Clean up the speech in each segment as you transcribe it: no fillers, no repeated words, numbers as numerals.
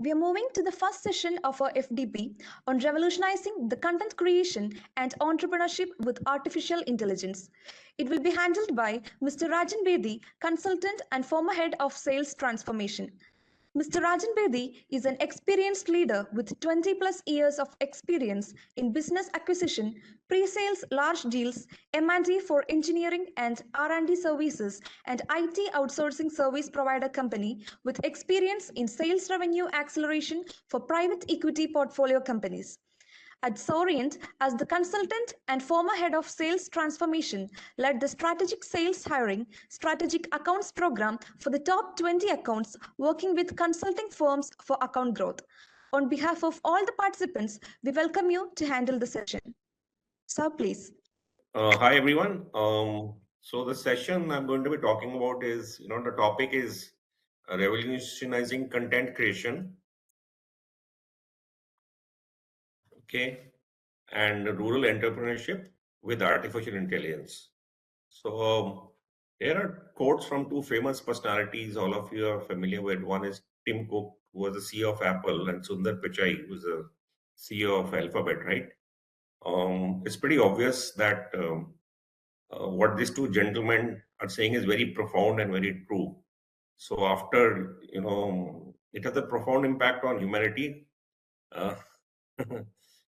We are moving to the first session of our FDP on revolutionizing the content creation and entrepreneurship with artificial intelligence. It will be handled by Mr. Rajan Bedi, consultant and former head of sales transformation. Mr. Rajan Bedi is an experienced leader with 20 plus years of experience in business acquisition, pre-sales, large deals, M&A for engineering and R&D services, and IT outsourcing service provider company with experience in sales revenue acceleration for private equity portfolio companies. At Sorient, as the consultant and former head of sales transformation, led the strategic sales hiring, strategic accounts program for the top 20 accounts, working with consulting firms for account growth. On behalf of all the participants, we welcome you to handle the session. Sir, please. Hi everyone. So the session I'm going to be talking about is, the topic is revolutionizing content creation, okay, and rural entrepreneurship with artificial intelligence. So here are quotes from two famous personalities all of you are familiar with. One is Tim Cook, who was the CEO of Apple, and Sundar Pichai, who was the CEO of Alphabet, right? It's pretty obvious that what these two gentlemen are saying is very profound and very true. So after, it has a profound impact on humanity. Uh,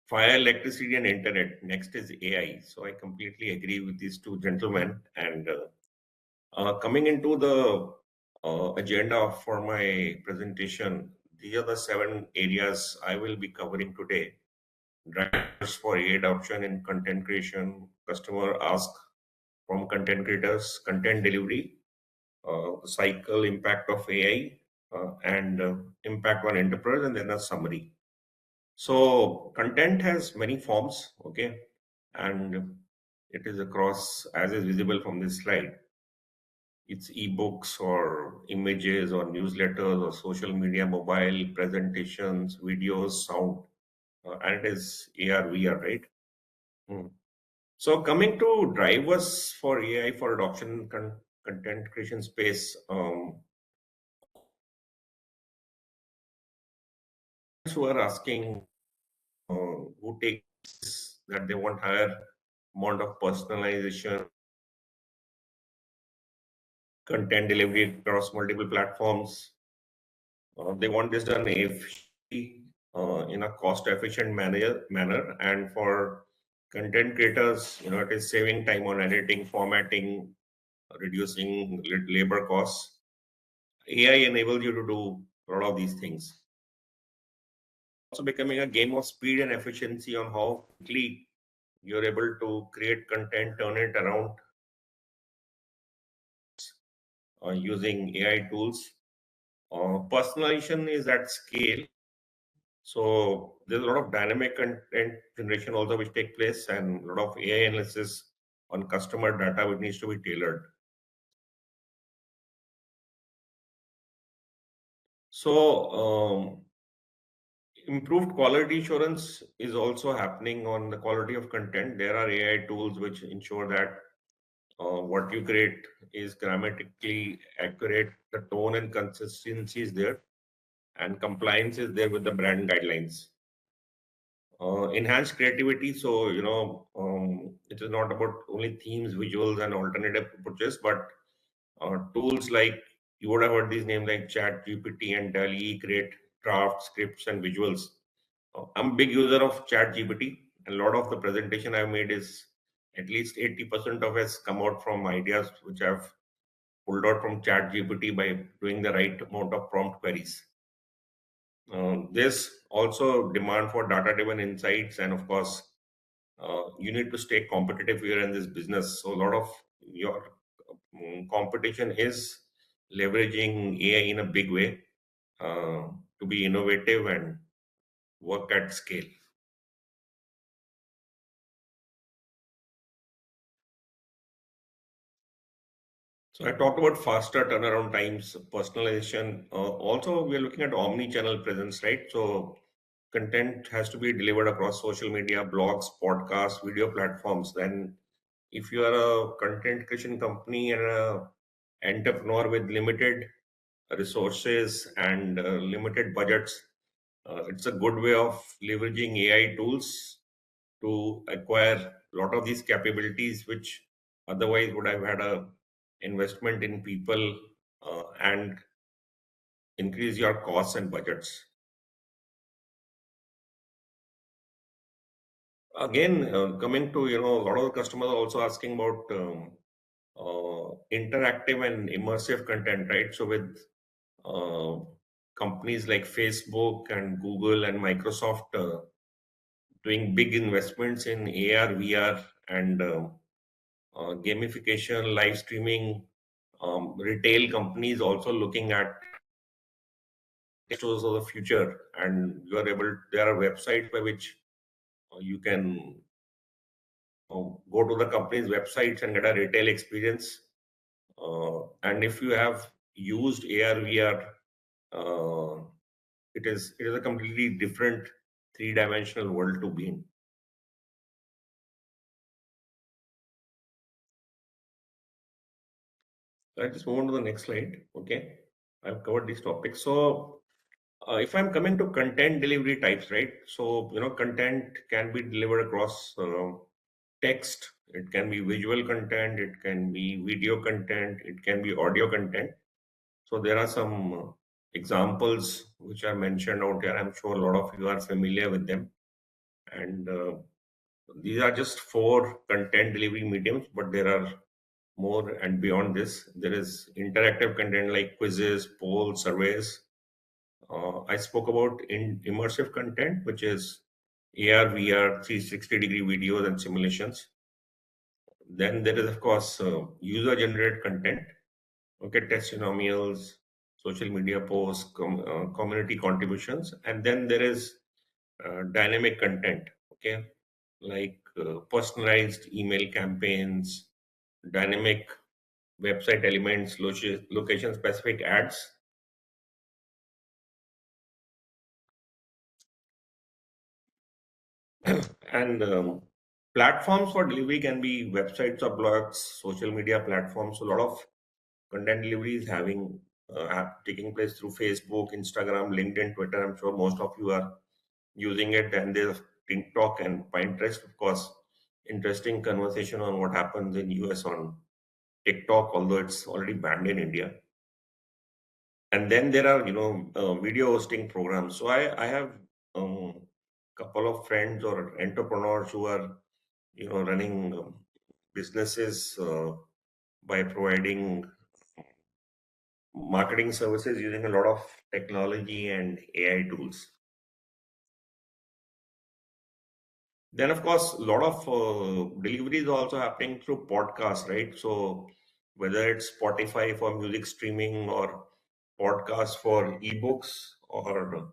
Fire, electricity, and internet. Next is AI. So I completely agree with these two gentlemen. And coming into the agenda for my presentation, these are the 7 areas I will be covering today. Drivers for AI adoption in content creation, customer ask from content creators, content delivery, cycle impact of AI, and impact on enterprise, and then a summary. So content has many forms, okay, and it is across as is visible from this slide. It's ebooks or images or newsletters or social media, mobile presentations, videos, sound, and it is AR, VR, right? Hmm. So coming to drivers for AI for adoption content creation space, who are asking who take that they want higher amount of personalization, content delivery across multiple platforms. They want this done in a cost-efficient manner, and for content creators, it is saving time on editing, formatting, reducing labor costs. AI enables you to do a lot of these things. Also becoming a game of speed and efficiency on how quickly you're able to create content, turn it around using AI tools. Personalization is at scale. So there's a lot of dynamic content generation also which take place, and a lot of AI analysis on customer data which needs to be tailored. So improved quality assurance is also happening on the quality of content. There are AI tools which ensure that what you create is grammatically accurate, the tone and consistency is there, and compliance is there with the brand guidelines. Enhanced creativity. So, it is not about only themes, visuals, and alternative approaches, but tools like you would have heard these names like Chat GPT and DALL-E create drafts, scripts, and visuals. I'm a big user of Chat GPT, and a lot of the presentation I've made is at least 80% of has come out from ideas which I've pulled out from Chat GPT by doing the right amount of prompt queries. There's also demand for data-driven insights, and of course, you need to stay competitive here in this business. So a lot of your competition is leveraging AI in a big way to be innovative and work at scale. So I talked about faster turnaround times, personalization. Also, we are looking at omni-channel presence, right? So content has to be delivered across social media, blogs, podcasts, video platforms. Then if you are a content creation company and a entrepreneur with limited resources and limited budgets, It's a good way of leveraging AI tools to acquire a lot of these capabilities, which otherwise would have had a investment in people and increase your costs and budgets. Again, coming to, a lot of the customers are also asking about interactive and immersive content, right? So with uh, companies like Facebook and Google and Microsoft doing big investments in AR, VR, and gamification, live streaming, retail companies also looking at stores of the future, and you are able. There are websites by which you can go to the company's websites and get a retail experience. And if you have used AR, VR, uh, it is a completely different three-dimensional world to be in. So I just move on to the next slide. Okay, I've covered these topics. So if I'm coming to content delivery types, right? So content can be delivered across text. It can be visual content. It can be video content. It can be audio content. So there are some examples which are mentioned out here. I'm sure a lot of you are familiar with them. And these are just four content delivery mediums, but there are more and beyond this. There is interactive content like quizzes, polls, surveys. I spoke about in immersive content, which is AR, VR, 360-degree videos and simulations. Then there is, of course, user-generated content. Okay, testimonials, social media posts, community contributions, and then there is dynamic content. Okay, like personalized email campaigns, dynamic website elements, location-specific ads. And platforms for delivery can be websites or blogs, social media platforms. So a lot of content delivery is having taking place through Facebook, Instagram, LinkedIn, Twitter. I'm sure most of you are using it. And there's TikTok and Pinterest, of course. Interesting conversation on what happens in US on TikTok, although it's already banned in India. And then there are, video hosting programs. So I have couple of friends or entrepreneurs who are, running businesses by providing marketing services using a lot of technology and AI tools. Then, of course, a lot of delivery is also happening through podcasts, right? So whether it's Spotify for music streaming or podcasts for ebooks or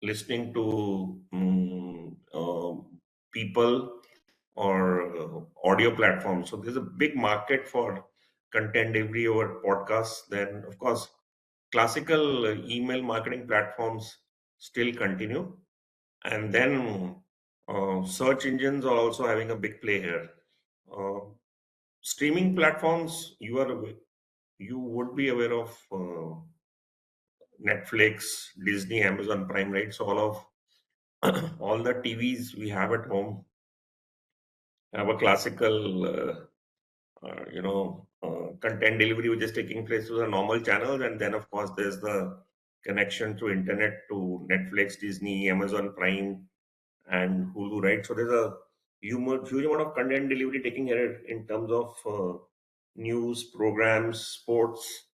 listening to people or audio platforms. So there's a big market for content delivery over podcasts. Then, of course, classical email marketing platforms still continue. And then search engines are also having a big play here. Uh, Streaming platforms, you would be aware of Netflix, Disney, Amazon Prime, right? So all of all the TVs we have at home have a classical, content delivery which is taking place through the normal channels, and then of course there's the connection through internet to Netflix, Disney, Amazon Prime, and Hulu, right? So there's a huge amount of content delivery taking here in terms of news, programs, sports,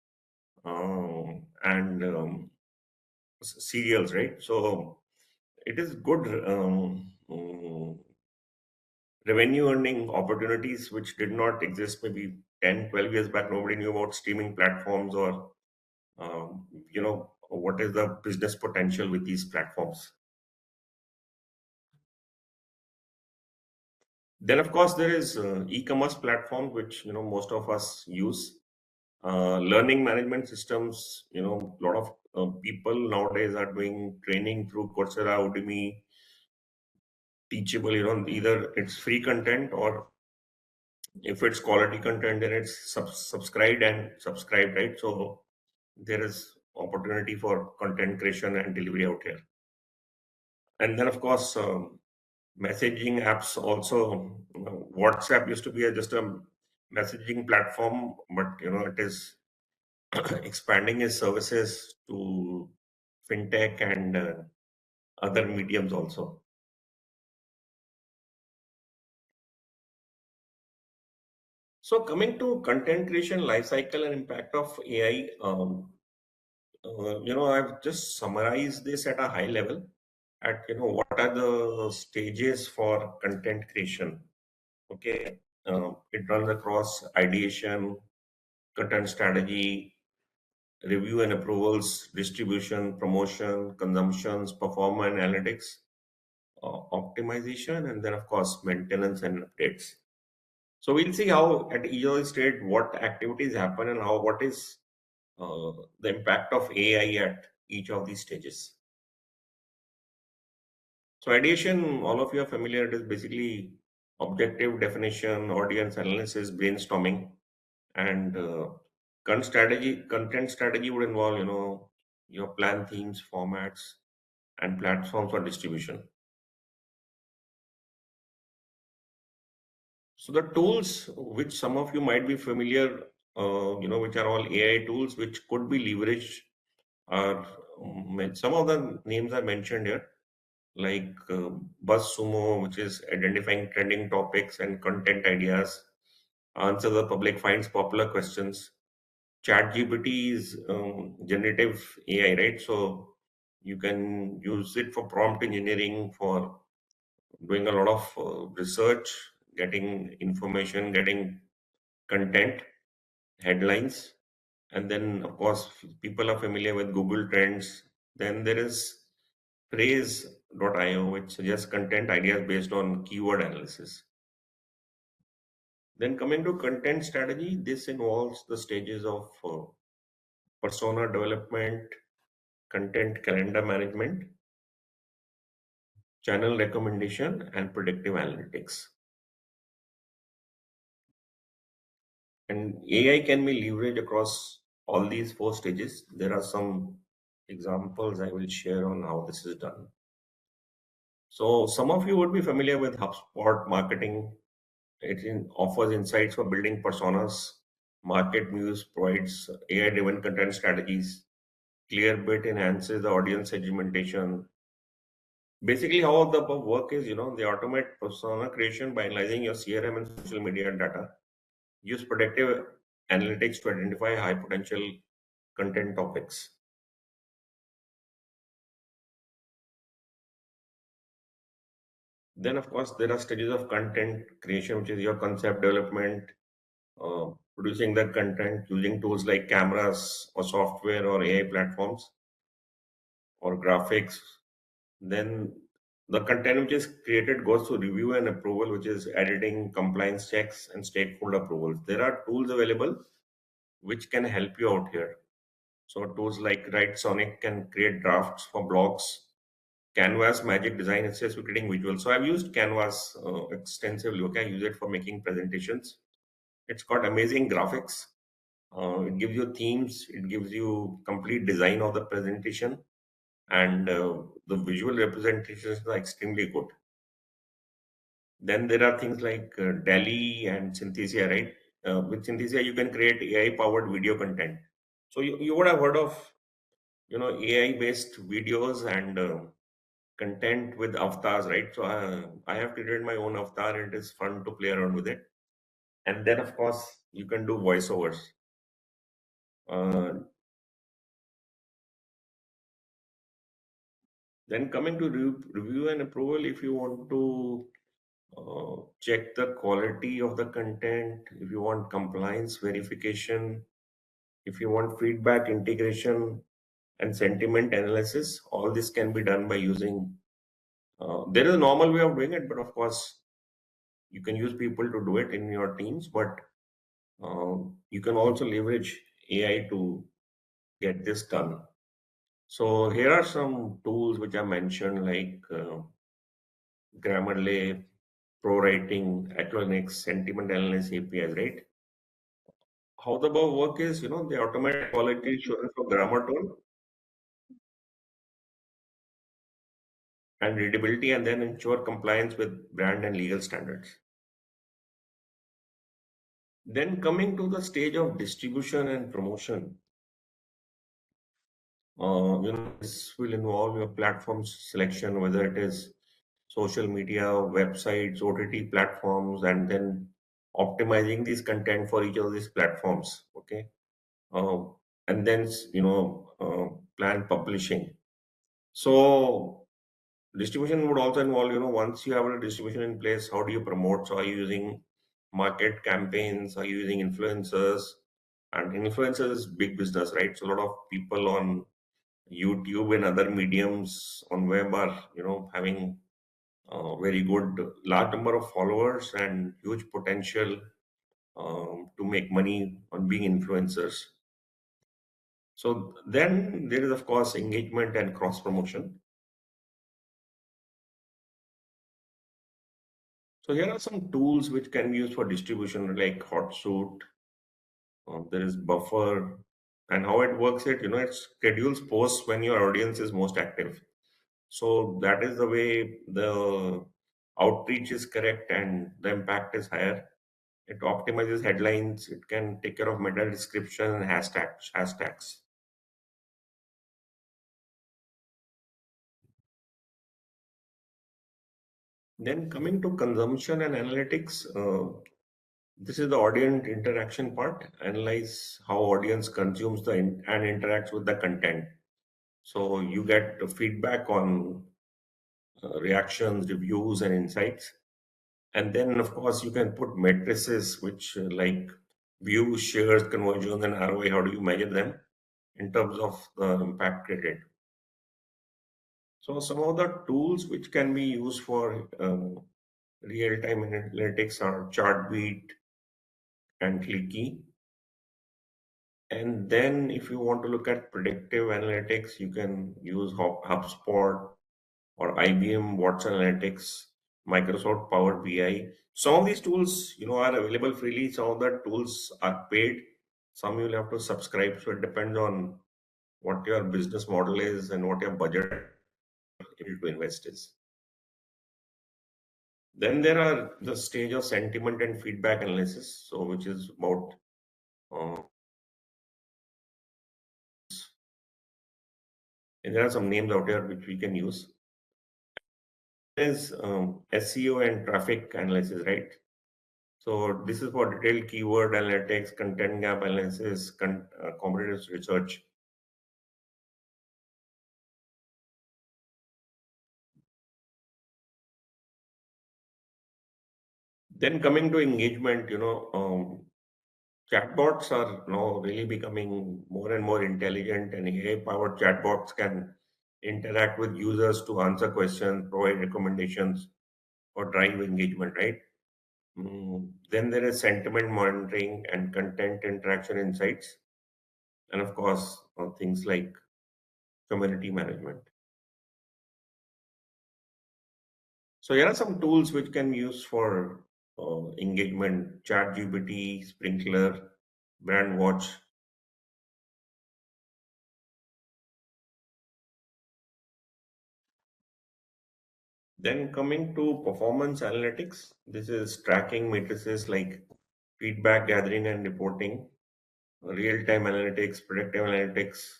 and serials, right? So it is good revenue earning opportunities which did not exist maybe 10, 12 years back. Nobody knew about streaming platforms or, what is the business potential with these platforms. Then, of course, there is e-commerce platform, which most of us use. Learning management systems. A lot of people nowadays are doing training through Coursera, Udemy, Teachable. Either it's free content or if it's quality content, then it's subscribed and subscribed, right? So there is opportunity for content creation and delivery out here. And then, of course, messaging apps also. WhatsApp used to be just a messaging platform, but it is expanding its services to fintech and other mediums also. So coming to content creation lifecycle and impact of AI, I've just summarized this at a high level. At what are the stages for content creation? Okay, it runs across ideation, content strategy, review and approvals, distribution, promotion, consumptions, performance analytics, optimization, and then of course maintenance and updates. So we'll see how at each of the stage what activities happen and what is the impact of AI at each of these stages. So ideation, all of you are familiar. It is basically objective definition, audience analysis, brainstorming, and content strategy would involve your plan themes, formats, and platforms for distribution. So the tools which some of you might be familiar, which are all AI tools which could be leveraged are some of the names I mentioned here, like BuzzSumo, which is identifying trending topics and content ideas, answer the public finds popular questions. ChatGPT is generative AI, right? So you can use it for prompt engineering, for doing a lot of research, getting information, getting content, headlines. And then, of course, people are familiar with Google Trends. Then there is Praise.io, which suggests content ideas based on keyword analysis. Then coming to content strategy, this involves the stages of persona development, content calendar management, channel recommendation, and predictive analytics. And AI can be leveraged across all these four stages. There are some examples I will share on how this is done. So some of you would be familiar with HubSpot marketing. Offers insights for building personas. Market Muse provides AI-driven content strategies. Clearbit enhances the audience segmentation. Basically, how the above work is, they automate persona creation by analyzing your CRM and social media data. Use predictive analytics to identify high potential content topics. Then, of course, there are stages of content creation, which is your concept development, producing the content using tools like cameras or software or AI platforms or graphics. Then the content which is created goes to review and approval, which is editing, compliance checks, and stakeholder approvals. There are tools available which can help you out here. So tools like Write Sonic can create drafts for blogs. Canvas Magic Design assists with creating visuals. So I've used Canvas extensively. Okay, I use it for making presentations. It's got amazing graphics. It gives you themes. It gives you complete design of the presentation, and the visual representations are extremely good. Then there are things like DALI and Synthesia, right? With Synthesia, you can create AI-powered video content. So you would have heard of, AI-based videos and content with avatars, right? So I have created my own avatar, and it is fun to play around with it. And then, of course, you can do voiceovers. Uh, then coming to review and approval, if you want to check the quality of the content, if you want compliance verification, if you want feedback integration and sentiment analysis, all this can be done by using. There is a normal way of doing it, but of course, you can use people to do it in your teams, but you can also leverage AI to get this done. So here are some tools which I mentioned, like Grammarly, ProWriting, Acronyx, Sentiment Analysis APIs, right? How the above work is, they automate quality assurance for grammar tone and readability, and then ensure compliance with brand and legal standards. Then coming to the stage of distribution and promotion, this will involve your platform selection, whether it is social media, websites, OTT platforms, and then optimizing this content for each of these platforms. Okay, uh, and then plan publishing. So distribution would also involve, once you have a distribution in place, how do you promote? So are you using market campaigns? Are you using influencers? And influencers is big business, right? So a lot of people on YouTube and other mediums on web are, having very good large number of followers and huge potential to make money on being influencers. So then there is of course engagement and cross promotion. So here are some tools which can be used for distribution like Hotsuite. There is Buffer, and how it works. It schedules posts when your audience is most active. So that is the way the outreach is correct and the impact is higher. It optimizes headlines. It can take care of meta description and hashtags. Then coming to consumption and analytics, this is the audience interaction part. Analyze how audience consumes and interacts with the content. So you get the feedback on reactions, reviews, and insights. And then, of course, you can put matrices which like views, shares, conversions, and ROI. How do you measure them in terms of the impact created? So some of the tools which can be used for real-time analytics are Chartbeat and Clicky. And then if you want to look at predictive analytics, you can use HubSpot or IBM Watson Analytics, Microsoft Power BI. Some of these tools, are available freely. Some of the tools are paid. Some you'll have to subscribe. So it depends on what your business model is and what your budget able to invest is. Then there are the stage of sentiment and feedback analysis, so which is about uh, and there are some names out here which we can use. There's SEO and traffic analysis, right? So this is for detailed keyword analytics, content gap analysis, competitive research. Then coming to engagement, chatbots are now really becoming more and more intelligent, and AI-powered chatbots can interact with users to answer questions, provide recommendations, or drive engagement, right? Then there is sentiment monitoring and content interaction insights, and of course, things like community management. So here are some tools which can be used for engagement: ChatGPT, Sprinkler, Brandwatch. Then coming to performance analytics, this is tracking matrices like feedback gathering and reporting, real-time analytics, predictive analytics,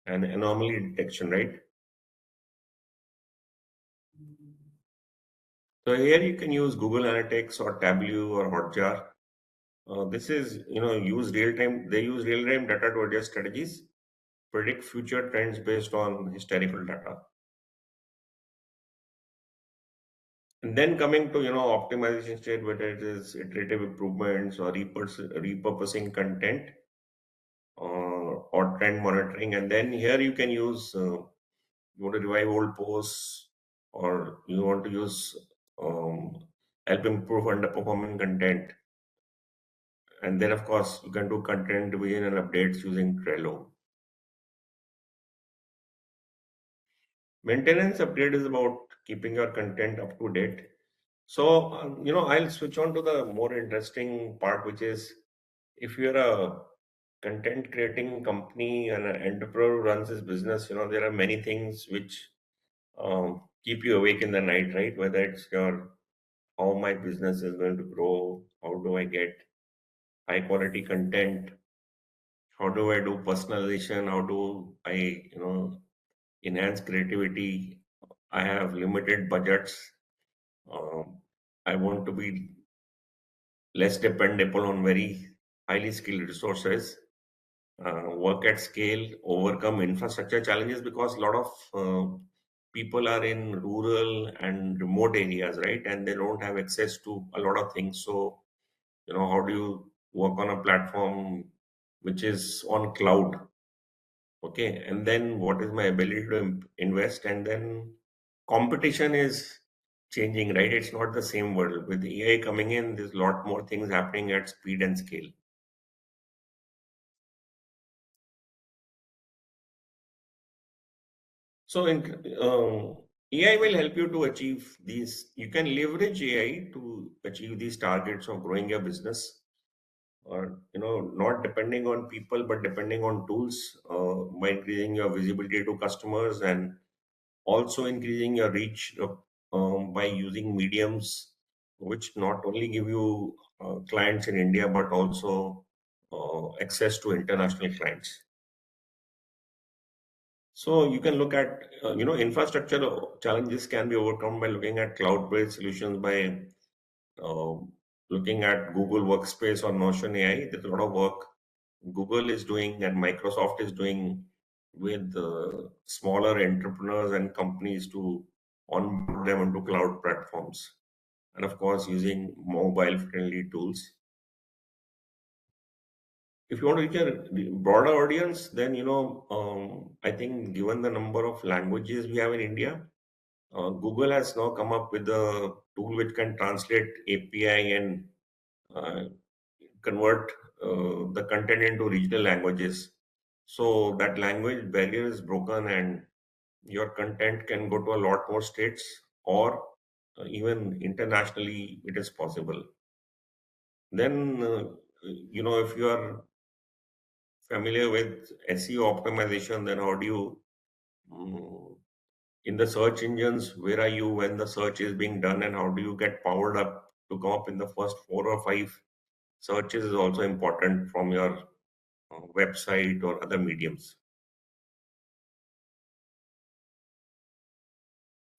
and anomaly detection, right? So here you can use Google Analytics or Tableau or Hotjar. This is, use real-time. They use real-time data to adjust strategies, predict future trends based on historical data. And then coming to, optimization state, whether it is iterative improvements or repurposing content or trend monitoring. And then here you can use, you want to revive old posts or you want to use, help improve underperforming content. And then, of course, you can do content revision and updates using Trello. Maintenance update is about keeping your content up to date. So, I'll switch on to the more interesting part, which is if you're a content creating company and an entrepreneur who runs his business, there are many things which keep you awake in the night, right? Whether it's your how my business is going to grow, how do I get high quality content, how do I do personalization, how do I, enhance creativity. I have limited budgets. Um, I want to be less dependable on very highly skilled resources, work at scale, overcome infrastructure challenges because a lot of people are in rural and remote areas, right? And they don't have access to a lot of things. So, how do you work on a platform which is on cloud? Okay. And then what is my ability to invest? And then competition is changing, right? It's not the same world. With AI coming in, there's a lot more things happening at speed and scale. So, AI will help you to achieve these. You can leverage AI to achieve these targets of growing your business, or not depending on people, but depending on tools, by increasing your visibility to customers and also increasing your reach by using mediums which not only give you clients in India, but also access to international clients. So you can look at, infrastructure challenges can be overcome by looking at cloud-based solutions, by uh, looking at Google Workspace or Notion AI. There's a lot of work Google is doing and Microsoft is doing with smaller entrepreneurs and companies to onboard them into cloud platforms. And of course, using mobile-friendly tools. If you want to reach a broader audience, then I think given the number of languages we have in India, Google has now come up with a tool which can translate API and uh, convert the content into regional languages. So that language barrier is broken, and your content can go to a lot more states, or even internationally, it is possible. Then, if you are familiar with SEO optimization, then how do you mm, in the search engines, where are you when the search is being done, and how do you get powered up to come up in the first four or five searches is also important from your website or other mediums.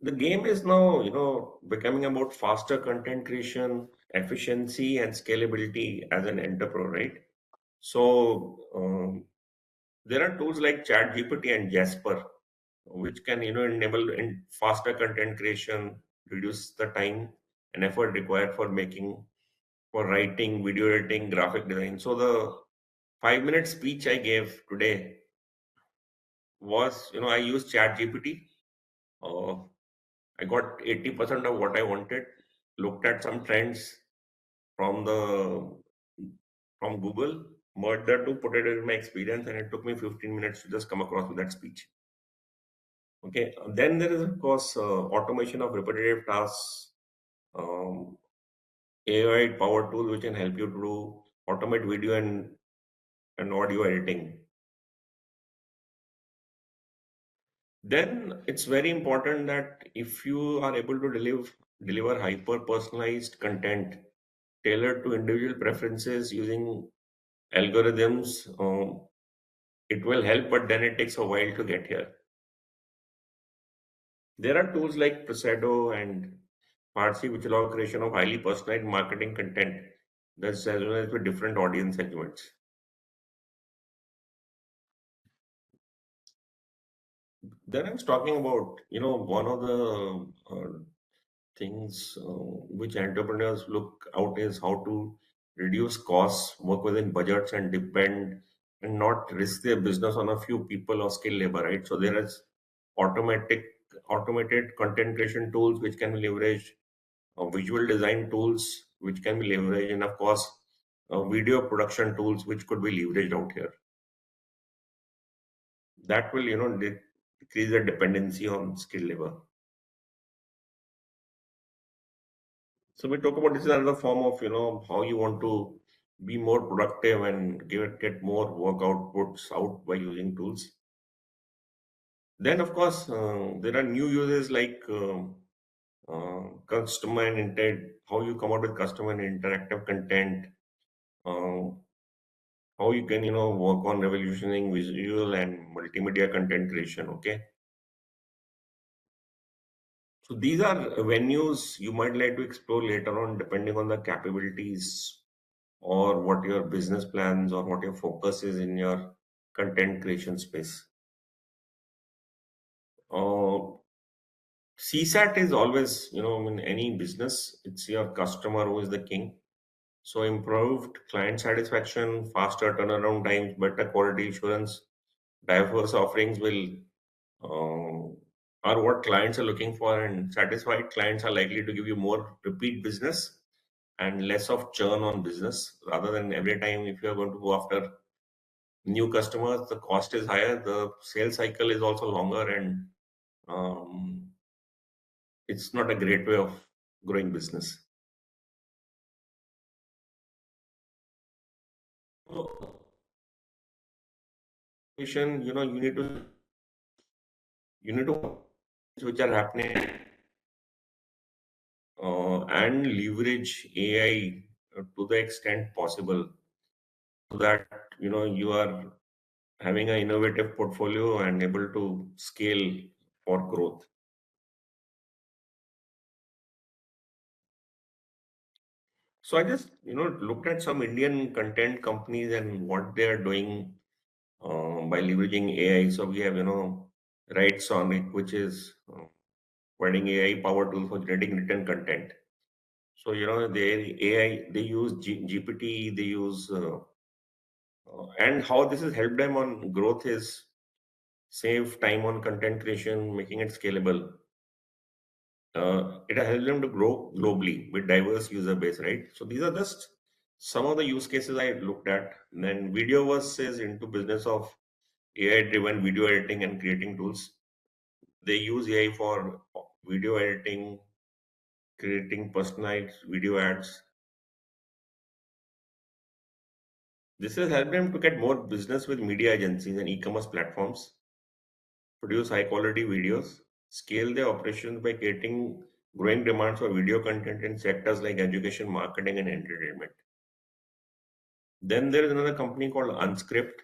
The game is now, becoming about faster content creation, efficiency, and scalability as an entrepreneur, right? So there are tools like ChatGPT and Jasper, which can, enable in faster content creation, reduce the time and effort required for writing, video editing, graphic design. So the 5 minute speech I gave today was, I used ChatGPT. Uh, I got 80% of what I wanted, looked at some trends from the from Google, merged that to put it in my experience, and it took me 15 minutes to just come across with that speech. Okay, then there is of course automation of repetitive tasks, um, AI powered tool which can help you to do automate video and audio editing. Then it's very important that if you are able to deliver hyper personalized content tailored to individual preferences using algorithms, it will help, but then it takes a while to get here. There are tools like Presado and Parsi which allow creation of highly personalized marketing content that's as well as with different audience segments. Then I was talking about, one of the things which entrepreneurs look out is how to reduce costs, work within budgets, and depend and not risk their business on a few people or skilled labor, right? So there is automatic automated content creation tools which can be leveraged, visual design tools which can be leveraged, and of course, video production tools which could be leveraged out here. That will, decrease the dependency on skilled labor. So we talk about this is another form of, how you want to be more productive and get more work outputs out by using tools. Then, of course, there are new uses like customer and intent, how you come out with customer and interactive content, uh, how you can, work on revolutioning visual and multimedia content creation. Okay. So these are venues you might like to explore later on, depending on the capabilities or what your business plans or what your focus is in your content creation space. Uh, CSAT is always, in any business, it's your customer who is the king. So improved client satisfaction, faster turnaround times, better quality assurance, diverse offerings will are what clients are looking for, and satisfied clients are likely to give you more repeat business and less of churn on business rather than every time if you are going to go after new customers, the cost is higher, the sales cycle is also longer, and um, it's not a great way of growing business. So, you need to which are happening and leverage AI to the extent possible so that you are having an innovative portfolio and able to scale for growth. So I just looked at some Indian content companies and what they are doing by leveraging AI. So we have Right Sonic, which is providing AI powered tool for generating written content. So they AI they use GPT, they use and how this has helped them on growth is save time on content creation, making it scalable. It has helped them to grow globally with diverse user base, right? So these are just some of the use cases I looked at. And then Videoverse is into business of AI-driven video editing and creating tools. They use AI for video editing, creating personalized video ads. This has helped them to get more business with media agencies and e-commerce platforms, produce high-quality videos, scale their operations by creating growing demands for video content in sectors like education, marketing, and entertainment. Then there is another company called Unscript,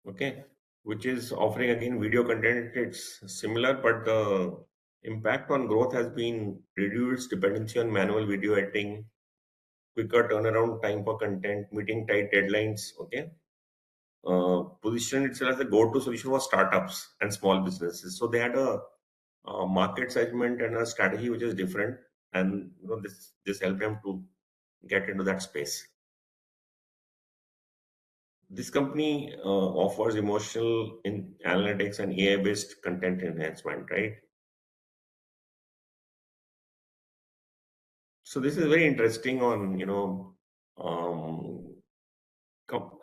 okay, which is offering again video content. It's similar, but the impact on growth has been reduced dependency on manual video editing, quicker turnaround time for content, meeting tight deadlines. Okay, positioned itself as a go-to solution for startups and small businesses. So they had a market segment and a strategy which is different, and this helped them to get into that space. This company offers emotional in analytics and AI-based content enhancement, right? So this is very interesting on,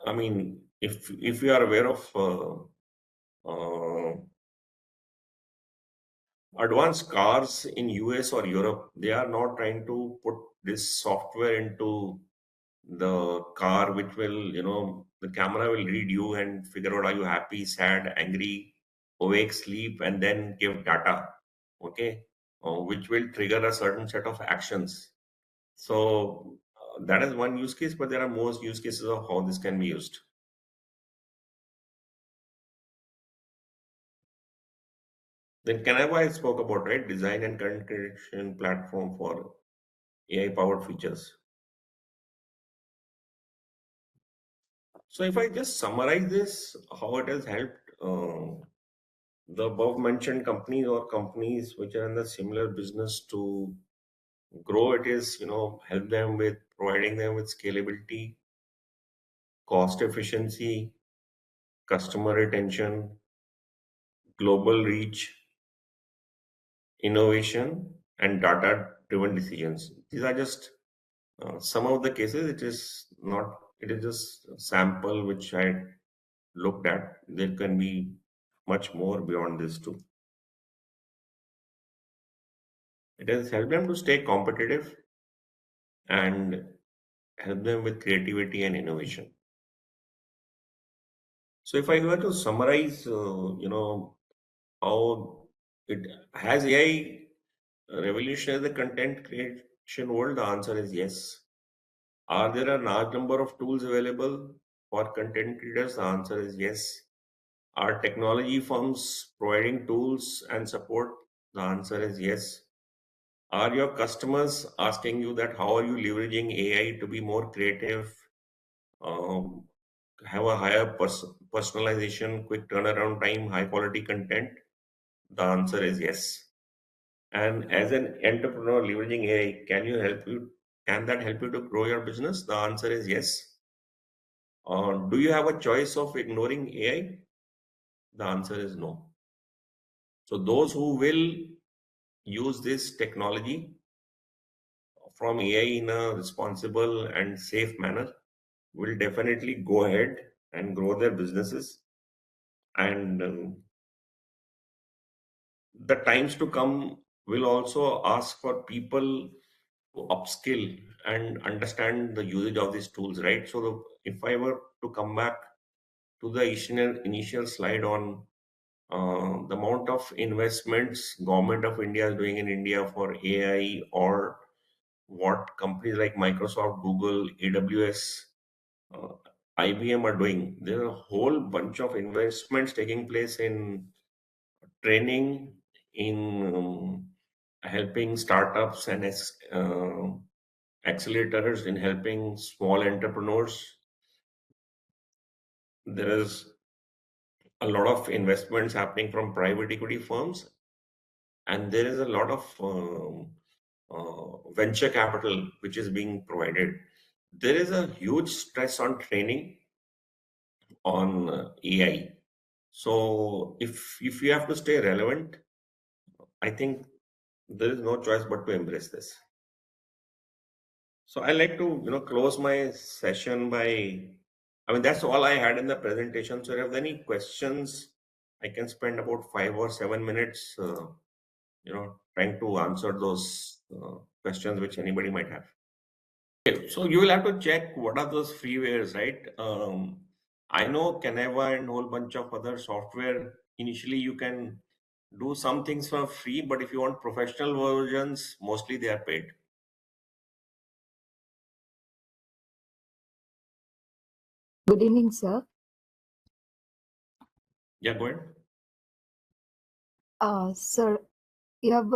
I mean, if you are aware of advanced cars in US or Europe, they are now trying to put this software into the car, which will, the camera will read you and figure out are you happy, sad, angry, awake, sleep, and then give data, okay, which will trigger a certain set of actions. So that is one use case, but there are more use cases of how this can be used. Then Canva I spoke about, right? Design and content creation platform for AI powered features. So if I just summarize this, how it has helped the above mentioned companies or companies which are in the similar business to grow, it is, help them with providing them with scalability, cost efficiency, customer retention, global reach, innovation, and data driven decisions. These are just some of the cases. It is not, it is just a sample which I looked at. There can be much more beyond this too. It has helped them to stay competitive and help them with creativity and innovation. So if I were to summarize, how it has AI revolutionized the content creation world, the answer is yes. Are there a large number of tools available for content creators? The answer is yes. Are technology firms providing tools and support? The answer is yes. Are your customers asking you that how are you leveraging AI to be more creative, um, have a higher personalization, quick turnaround time, high quality content? The answer is yes. And as an entrepreneur leveraging AI, can that help you to grow your business? The answer is yes. Do you have a choice of ignoring AI? The answer is no. So those who will use this technology from AI in a responsible and safe manner will definitely go ahead and grow their businesses. And the times to come will also ask for people to upskill and understand the usage of these tools, right? So if I were to come back to the initial slide on the amount of investments government of India is doing in India for AI, or what companies like Microsoft, Google, AWS, uh, IBM are doing. There are a whole bunch of investments taking place in training, in helping startups and accelerators, in helping small entrepreneurs. There is a lot of investments happening from private equity firms, and there is a lot of venture capital which is being provided. There is a huge stress on training on AI. So if you have to stay relevant, I think there is no choice but to embrace this. So I like to close my session by, I mean, that's all I had in the presentation. So if you have any questions, I can spend about 5 or 7 minutes, trying to answer those questions which anybody might have. Okay, so you will have to check what are those freewares, right? I know Canva and whole bunch of other software. Initially, you can do some things for free, but if you want professional versions, mostly they are paid. Good evening, sir. Yeah, go ahead. Sir, you have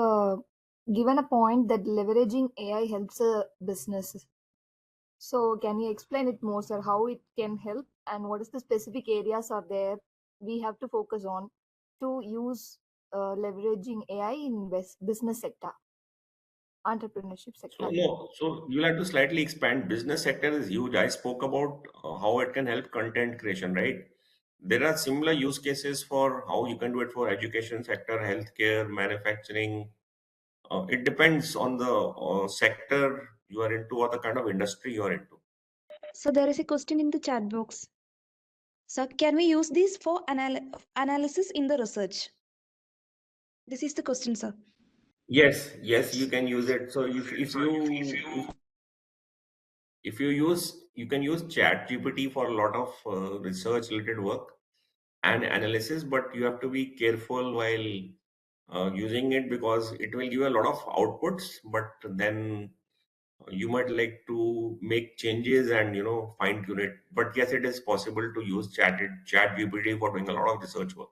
given a point that leveraging AI helps a business. So, can you explain it more, sir? How it can help, and what is the specific areas are there we have to focus on to use leveraging AI in business sector, entrepreneurship So sector? no, so you'll have to slightly expand. Business sector is huge. I spoke about how it can help content creation, right? There are similar use cases for how you can do it for education sector, healthcare, manufacturing. It depends on the sector you are into or the kind of industry you are into. So there is a question in the chat box. So can we use these for analysis in the research? This is the question, sir. Yes, yes, you can use it. So if you use, you can use Chat GPT for a lot of research related work and analysis, but you have to be careful while using it, because it will give you a lot of outputs, but then you might like to make changes and fine tune it. But yes, it is possible to use Chat GPT for doing a lot of research work.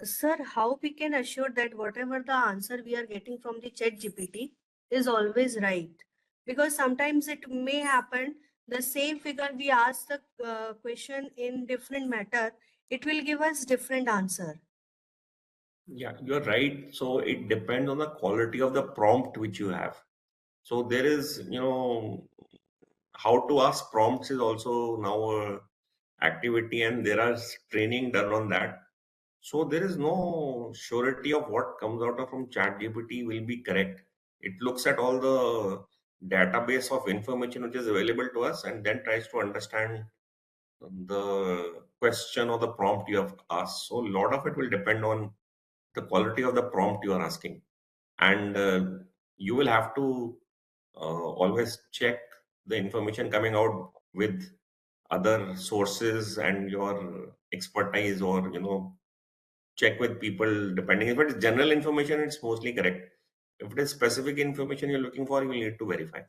Sir, how we can assure that whatever the answer we are getting from the chat GPT is always right? Because sometimes it may happen the same figure we ask the question in different matter, it will give us different answer. Yeah, you're right. So it depends on the quality of the prompt which you have. So there is, how to ask prompts is also now a activity, and there are training done on that. So there is no surety of what comes out of from ChatGPT will be correct. It looks at all the database of information which is available to us and then tries to understand the question or the prompt you have asked. So a lot of it will depend on the quality of the prompt you are asking, and you will have to always check the information coming out with other sources and your expertise or check with people. Depending if it's general information, it's mostly correct. If it is specific information you're looking for, you will need to verify.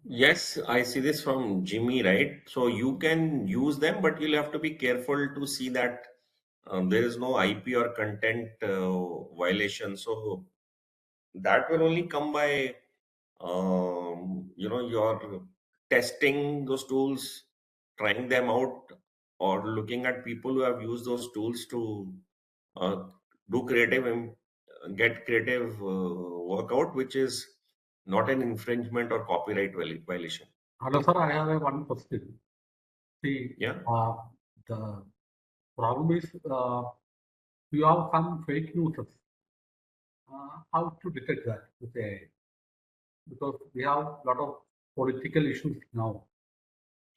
Yes, I see this from Jimmy, right? So you can use them, but you'll have to be careful to see that there is no IP or content violation. So that will only come by you're testing those tools, trying them out, or looking at people who have used those tools to uh, do get creative workout, which is not an infringement or copyright violation. Hello, sir. I have one question. See, Yeah. the problem is you have some fake news. How to detect that with AI? Because we have a lot of political issues now.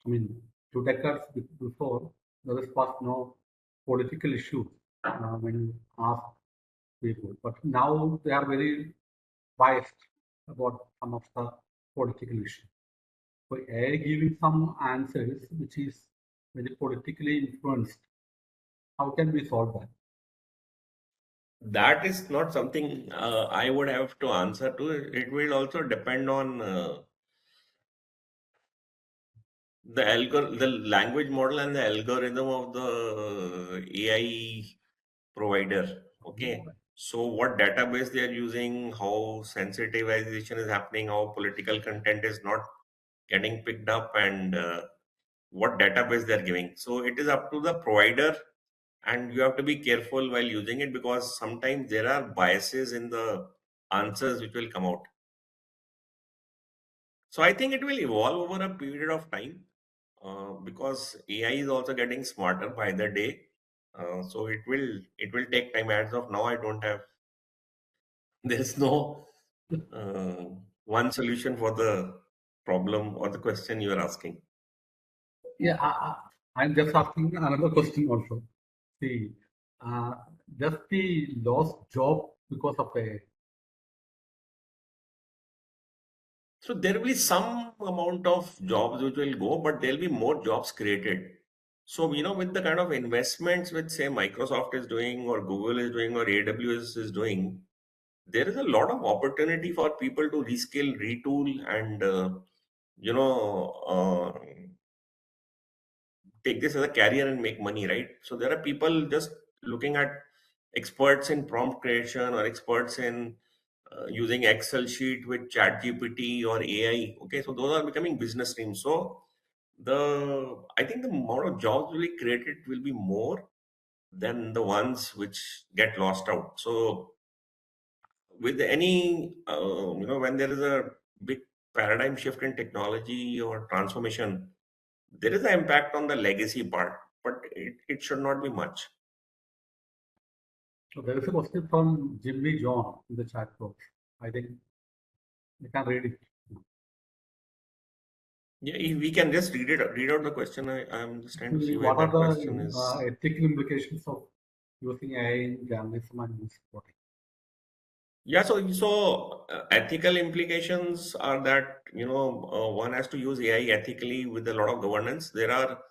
I mean, 2 decades before, there was no political issue when you ask people. But now they are very biased about some of the political issues. So AI giving some answers which is very politically influenced. How can we solve that? That is not something I would have to answer to. It will also depend on the language model and the algorithm of the AI provider. Okay. So what database they are using, how sensitivization is happening, how political content is not getting picked up, and what database they're giving. So it is up to the provider, and you have to be careful while using it because sometimes there are biases in the answers which will come out. So I think it will evolve over a period of time because AI is also getting smarter by the day. So it will take time. As of now, I don't have. There's no uh, one solution for the problem or the question you are asking. Yeah, I'm just asking another question also. See, does the lost job because of AI? So there will be some amount of jobs which will go, but there'll be more jobs created. So, with the kind of investments which say Microsoft is doing or Google is doing or AWS is doing, there is a lot of opportunity for people to reskill, retool, and you know, uh, take this as a career and make money, right? So there are people just looking at experts in prompt creation or experts in using Excel sheet with Chat GPT or AI. Okay, so those are becoming business streams. So I think the amount of jobs will be created will be more than the ones which get lost out. So with any when there is a big paradigm shift in technology or transformation, there is an impact on the legacy part, but it should not be much. So there is a question from Jimmy John in the chat box. I think you can read it. Yeah, if we can just read out the question. I'm just trying to see where What that are question is. the ethical implications of using AI in journalism and news reporting? Yeah, so ethical implications are that one has to use AI ethically with a lot of governance. There are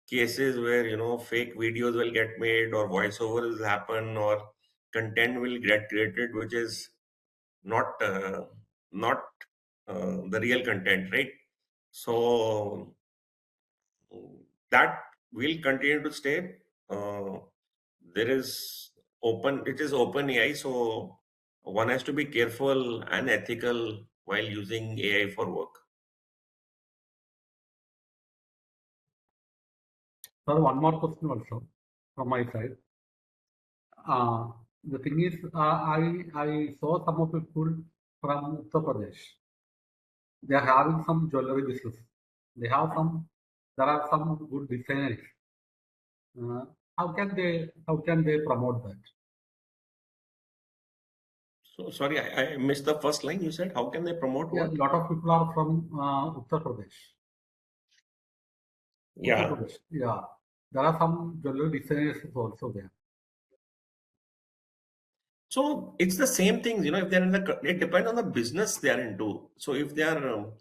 cases where fake videos will get made or voiceovers will happen or content will get created which is not the real content, right? So that will continue to stay. Uh, there is it is open AI, so one has to be careful and ethical while using AI for work. Sir, one more question also from my side. The thing is, I saw some of people from Uttar Pradesh. They are having some jewelry business. There are some good designers. How can they promote that? So sorry, I missed the first line. You said how can they promote Yeah, what? a lot of people are from Uttar Pradesh. Uttar Yeah. Pradesh. Yeah, there are some jewelry designers also there. So it's the same things, if they're it depends on the business they are into. So if they are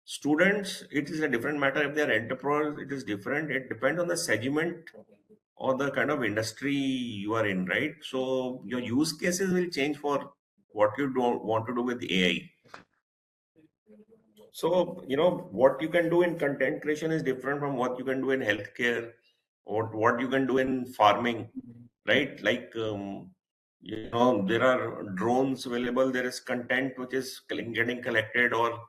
students, it is a different matter. If they are entrepreneurs, it is different. It depends on the segment or the kind of industry you are in, right? So your use cases will change for what you don't want to do with AI. So, what you can do in content creation is different from what you can do in healthcare or what you can do in farming, right? Like, there are drones available, there is content which is getting collected, or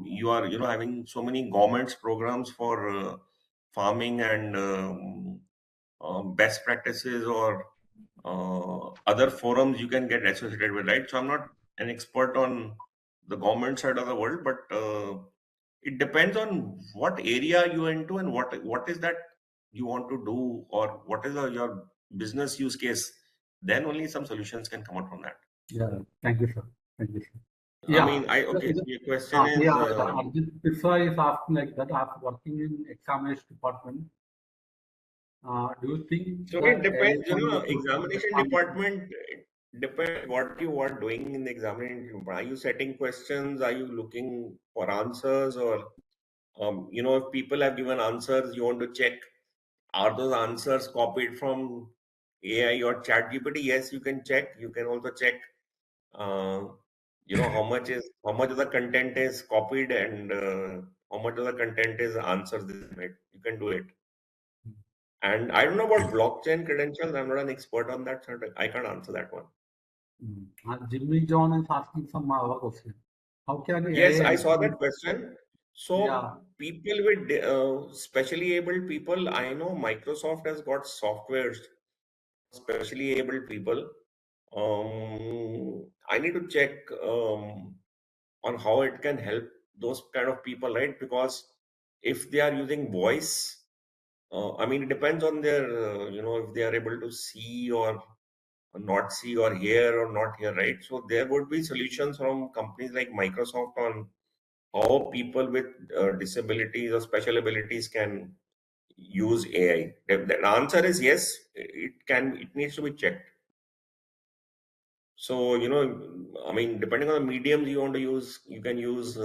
you are, having so many governments programs for farming and best practices or other forums you can get associated with, right? So I'm not an expert on the government side of the world, but it depends on what area you're into and what is that you want to do, or what is your business use case. Then only some solutions can come out from that. Yeah, thank you, sir. Thank you, sir. I Yeah. mean, okay, so your question is, Yeah, Arjun Pissa is asking like that after working in examination department. Do you think so that it AI depends, can be used in examination examination? department, it depends what you are doing in the examination department. Are you setting questions? Are you looking for answers? Or, if people have given answers, you want to check, are those answers copied from AI or ChatGPT? Yes, you can check. You can also check, uh, how much of the content is copied and how much of the content is answers this made. You can do it. And I don't know about blockchain credentials. I'm not an expert on that, so I can't answer that one. And Jimmy John is asking some other question. How can Yes, AI I saw help? that question. Yeah. So people with specially abled people, I know Microsoft has got softwares specially abled people. I need to check on how it can help those kind of people, right? Because if they are using voice, I mean, it depends on their, if they are able to see or not see or hear or not hear, right? So there would be solutions from companies like Microsoft on how people with disabilities or special abilities can use AI. The answer is yes, it needs to be checked. So, I mean, depending on the mediums you want to use, you can use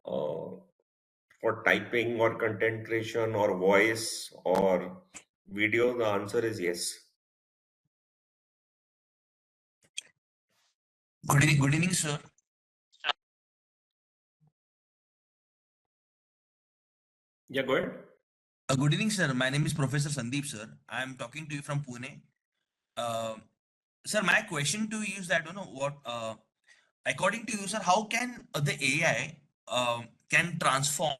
for typing or content creation or voice or video. The answer is yes. Good evening, sir. Yeah, go ahead. Good evening, sir. My name is Professor Sandeep, sir. I am talking to you from Pune. Uh, Sir, my question to you is that, according to you, sir, how can the AI can transform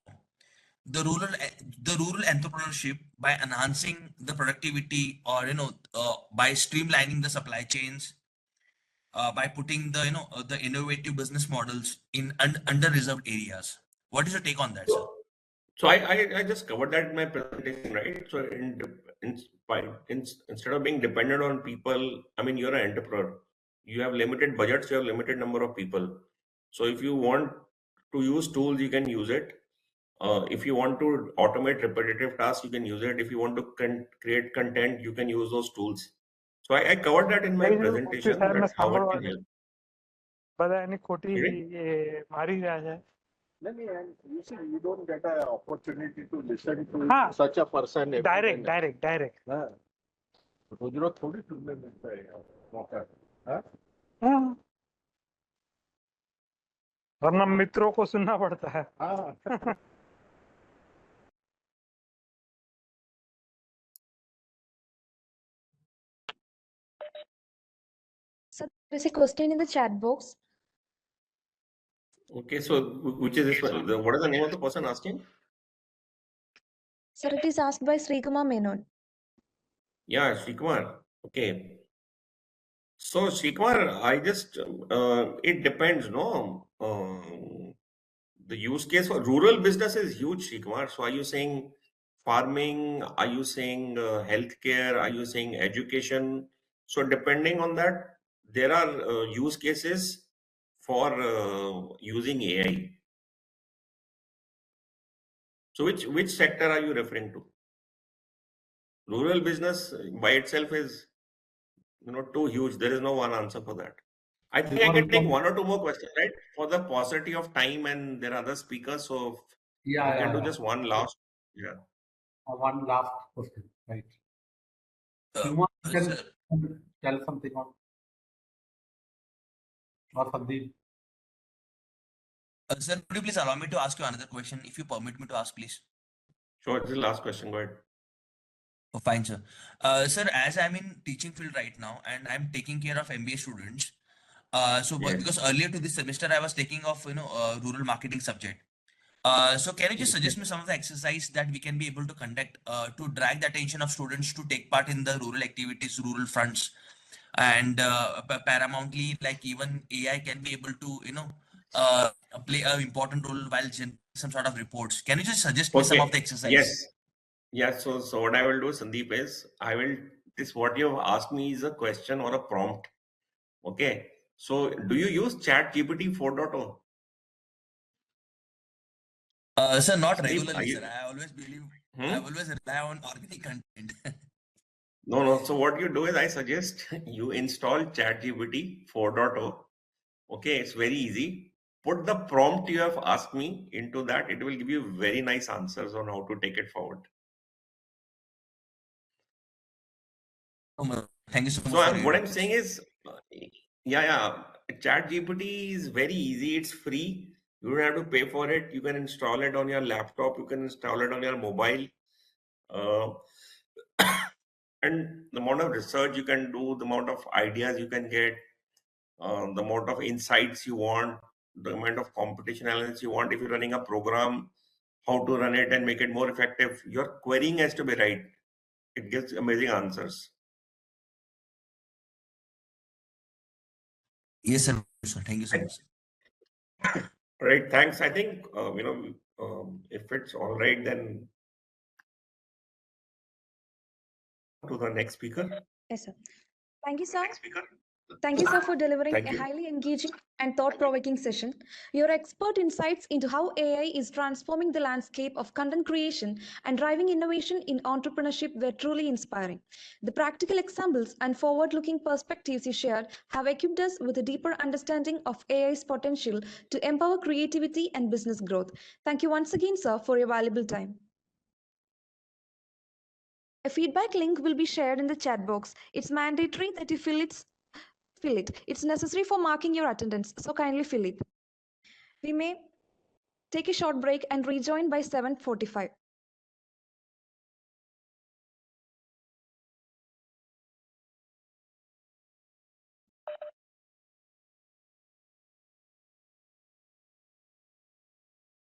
the rural entrepreneurship by enhancing the productivity, or by streamlining the supply chains, by putting the innovative business models in under-reserved areas? What is your take on that, sir? So I just covered that in my presentation, right? So instead of being dependent on people, I mean, you're an entrepreneur. You have limited budgets, you have limited number of people. So if you want to use tools, you can use it. If you want to automate repetitive tasks, you can use it. If you want to create content, you can use those tools. So I covered that in my presentation, that how it can help. બધાની ખોટી Okay? એ મારી રહ્યા છે. You see, you don't get an opportunity to listen to हाँ, such a person every direct minute. Direct हाँ, रोज थोड़ी सुनने मिलता है यार, मौका. हाँ? हाँ, वरना मित्रों को सुनना पड़ता है. हाँ. So there is a question in the chat box. Okay, so which is this one? What is the name of the person asking? Sir, it is asked by Srikumar Menon. Yeah, Shikumar. Okay. So, Shikumar, it depends, no? The use case for rural business is huge, Shikumar. So, are you saying farming? Are you saying healthcare? Are you saying education? So, depending on that, there are use cases for using AI. So, which sector are you referring to? Rural business by itself is, too huge. There is no one answer for that. I think I can take one or two more questions, right? For the paucity of time, and there are other speakers, so if we can do just one last. Yeah. One last question. right? Uh, Human can sir, tell something on or something. sir, could you please allow me to ask you another question, if you permit me to ask, please? Sure, this is the last question. Go ahead. Oh, fine, sir. Sir, as I'm in teaching field right now and I'm taking care of MBA students, Yes. because earlier to this semester I was taking off, rural marketing subject. So can you just suggest me some of the exercise that we can be able to conduct to drag the attention of students to take part in the rural activities, rural fronts, and paramountly, like even AI can be able to, play an important role while generating some sort of reports. Can you just suggest me some of the Okay. exercise? Yes. Yes. So what I will do, Sandeep, is I will this what you have asked me is a question or a prompt. Okay. So do you use Chat GPT 4.0? Sir, not Sandeep, are regularly, sir. you? I Hmm? always rely on organic content. No, no. So what you do is I suggest you install ChatGPT 4.0. Okay, it's very easy. Put the prompt you have asked me into that. It will give you very nice answers on how to take it forward. Thank you so So much for your what I'm inputs. saying is, yeah. ChatGPT is very easy. It's free. You don't have to pay for it. You can install it on your laptop. You can install it on your mobile. Uh, and the amount of research you can do, the amount of ideas you can get, the amount of insights you want, the amount of competition analysis you want. If you're running a program, how to run it and make it more effective. Your querying has to be right. It gives amazing answers. Yes, sir. Sir. Thank you so Right. much. Right. Thanks. I think if it's all right, then to the next speaker. Yes, sir. Thank you, sir. Thank you, sir, for delivering Thank a you. highly engaging and thought-provoking session. Your expert insights into how AI is transforming the landscape of content creation and driving innovation in entrepreneurship were truly inspiring. The practical examples and forward-looking perspectives you shared have equipped us with a deeper understanding of AI's potential to empower creativity and business growth. Thank you once again, sir, for your valuable time. A feedback link will be shared in the chat box. It's mandatory that you fill it. It's necessary for marking your attendance, so kindly fill it. We may take a short break and rejoin by 7:45.